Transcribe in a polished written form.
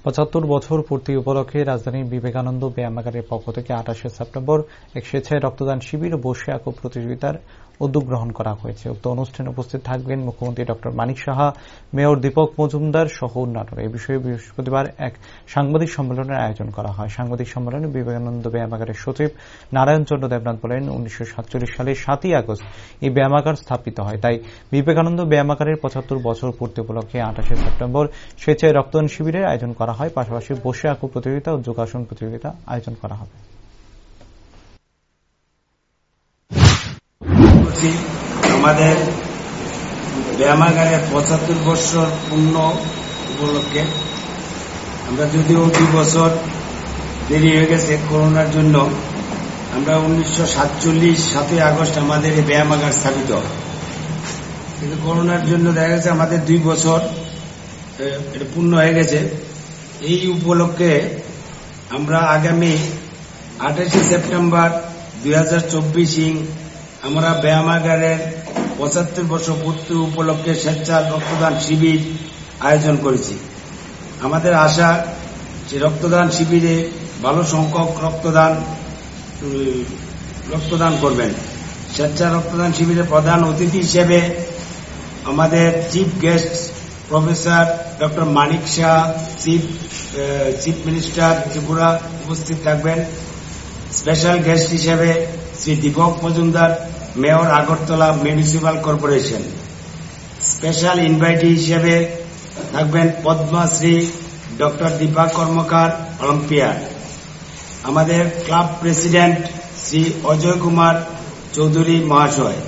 ৭৫ বছর পূর্তি উপলক্ষে রাজধানীর বিবেকানন্দ ব্যায়ামাগারের পক্ষ থেকে ২৮ সেপ্টেম্বর এক স্বেচ্ছায় রক্তদান শিবির ও বসে আঁকো প্রতিযোগিতার উদ্যোগ গ্রহণ করা হয়েছে। উক্ত অনুষ্ঠানে উপস্থিত থাকবেন মুখ্যমন্ত্রী ডক্টর মানিক সাহা, মেয়র দীপক মজুমদার সহ অন্যান্যরা। এ বিষয়ে বৃহস্পতিবার এক সাংবাদিক সম্মেলনের আয়োজন করা হয়। সাংবাদিক সম্মেলনে বিবেকানন্দ ব্যায়ামাগারের সচিব নারায়ণ চন্দ্র দেবনাথ বলেন, ১৯৪৭ সালের ৭ই আগস্ট এই ব্যায়ামাগার স্থাপিত হয়। তাই বিবেকানন্দ ব্যায়ামাগারের ৭৫ বছর পূর্তি উপলক্ষে ২৮ সেপ্টেম্বর স্বেচ্ছায় রক্তদান শিবিরের আয়োজন করা হয়। পাশাপাশি বসে আঁকো প্রতিযোগিতা ও যোগাসন প্রতিযোগিতা আয়োজন করা হবে। আমাদের ব্যায়ামাগারের ৭৫ বছর পূর্ণ উপলক্ষে আমরা যদিও ২ বছর দেরি হয়ে গেছে করোনার জন্য, আমরা ১৯৪৭ ৭ই আগস্ট আমাদের এই ব্যায়ামাগার স্থাপিত হয়, কিন্তু করোনার জন্য দেখা গেছে আমাদের ২ বছর এটা পূর্ণ হয়ে গেছে। এই উপলক্ষে আমরা আগামী ২৮ সেপ্টেম্বর ২০২৪ আমরা ব্যায়ামাগারের ৭৫ বছর পূর্তি উপলক্ষে স্বেচ্ছা রক্তদান শিবির আয়োজন করেছি। আমাদের আশা যে রক্তদান শিবিরে ভালো সংখ্যক রক্তদান করবেন। স্বেচ্ছা রক্তদান শিবিরে প্রধান অতিথি হিসেবে আমাদের chief guest professor doctor Manik Shah, chief minister Tripura উপস্থিত থাকবেন। স্পেশাল গেস্ট হিসেবে Shri Dipak Majumdar, mayor Agartala municipal corporation. Special invitee হিসেবে থাকবেন পদ্মশ্রী ডক্টর দীপা কর্মকার, অলিম্পিয়াড। আমাদের ক্লাব প্রেসিডেন্ট শ্রী অজয় কুমার চৌধুরী মহাশয়।